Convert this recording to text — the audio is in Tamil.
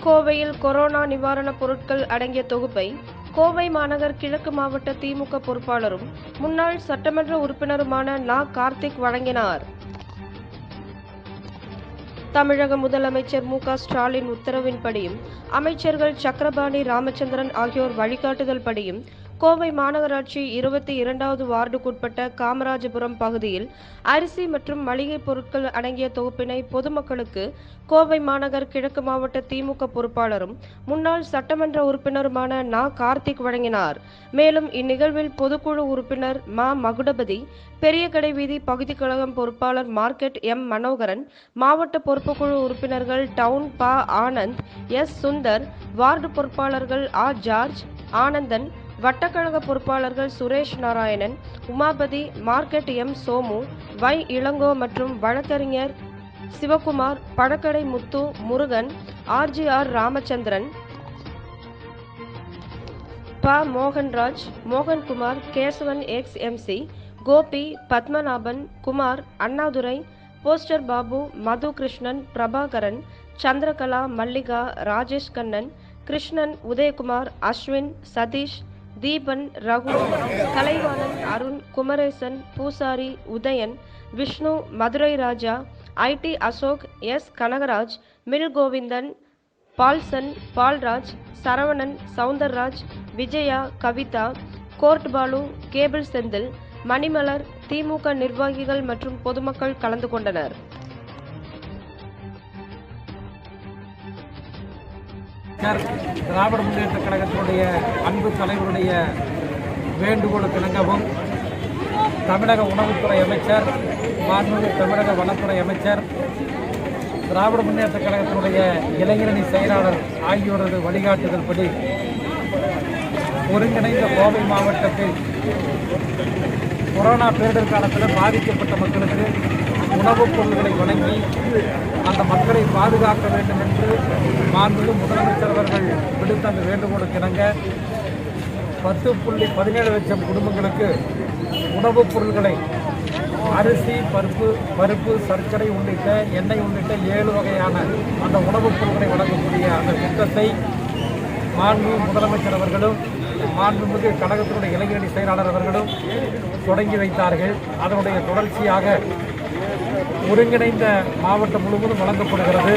கோவையில் கொரோனா நிவாரணப் பொருட்கள் அடங்கிய தொகுப்பை கோவை மாநகர் கிழக்கு மாவட்ட திமுக பொறுப்பாளரும் முன்னாள் சட்டமன்ற உறுப்பினருமான நா. கார்த்திக் வழங்கினார். தமிழக முதலமைச்சர் மு. க. ஸ்டாலின் உத்தரவின்படியும் அமைச்சர்கள் சக்கரபாணி ராமச்சந்திரன் ஆகியோர் வழிகாட்டுதல் படியும் கோவை மாநகராட்சி 22வது வார்டுக்குட்பட்ட காமராஜபுரம் பகுதியில் அரிசி மற்றும் மளிகை பொருட்கள் அடங்கிய தொகுப்பினை பொதுமக்களுக்கு கோவை மாநகர் கிழக்கு மாவட்ட திமுக பொறுப்பாளரும் முன்னாள் சட்டமன்ற உறுப்பினருமான நா. கார்த்திக் வழங்கினார். மேலும் இந்நிகழ்வில் பொதுக்குழு உறுப்பினர் மா. மகுடபதி, பெரியகடை வீதி பகுதி கழகம் பொறுப்பாளர் மார்க்கெட் எம். மனோகரன், மாவட்ட பொறுப்புக்குழு உறுப்பினர்கள் டவுன் ப. ஆனந்த், எஸ். சுந்தர், வார்டு பொறுப்பாளர்கள் ஆ. ஜார்ஜ், ஆனந்தன், வட்டக்கழக பொறுப்பாளர்கள் சுரேஷ் நாராயணன், உமாபதி, மார்க்கெட் எம். சோமு, வை. இளங்கோ மற்றும் வழக்கறிஞர் சிவகுமார், பழக்கடை முத்து, முருகன், ஆர். ராமச்சந்திரன், ப. Mohanraj, Mohankumar, Kesavan, ex. MC. Gopi, Padmanabhan, Kumar, Annadurai, poster Babu, Madhu Krishnan, Prabhakaran, Chandrakala, Mallika, Rajesh Kannan, Krishnan, Udayakumar, Ashwin, Sathish, Deepan, Raghu, Kalaivanan, Arun, Kumaresan, பூசாரி, Udhayan, Vishnu, Madurai Raja, IT. Ashok, S. Kanagaraj, mill Govindan, Paulson, Palraj, Saravanan, Soundarraj, Vijaya, Kavitha, court Balu, cable Senthil, Manimalar, திமுக நிர்வாகிகள் மற்றும் பொதுமக்கள் கலந்து கொண்டனர். திராவிட முன்னேற்ற கழகத்தினுடைய அன்பு தலைவருடைய வேண்டுகோளுக்கு இணங்கவும் தமிழக உணவுத்துறை அமைச்சர், மாண்புமிகு தமிழக வனத்துறை அமைச்சர், திராவிட முன்னேற்ற கழகத்தினுடைய இளைஞரணி செயலாளர் ஆகியோரது வழிகாட்டுதல் படி ஒருங்கிணைந்த கோவை மாவட்டத்தில் கொரோனா பேரிடர் காலத்தில் பாதிக்கப்பட்ட மக்களுக்கு உணவுப் பொருட்களை வழங்கி அந்த மக்களை பாதுகாக்க வேண்டும் என்று மாண்புமிகு முதலமைச்சர் அவர்கள் விடுத்த அந்த வேண்டுகோளுக்கு இணங்க 10.17 லட்சம் குடும்பங்களுக்கு உணவுப் பொருட்களை அரிசி, பருப்பு, சர்க்கரை உள்ளிட்ட எண்ணெய் உள்ளிட்ட 7 வகையான அந்த உணவுப் பொருட்களை வழங்கக்கூடிய அந்த திட்டத்தை மாண்புமிகு முதலமைச்சர் அவர்களும் மாண்புமிகு கழகத்தினுடைய இளைஞரணி செயலாளர் அவர்களும் தொடங்கி வைத்தார்கள். அதனுடைய தொடர்ச்சியாக ஒருங்கிணைந்த மாவட்டம் முழுவதும் வழங்கப்படுகிறது.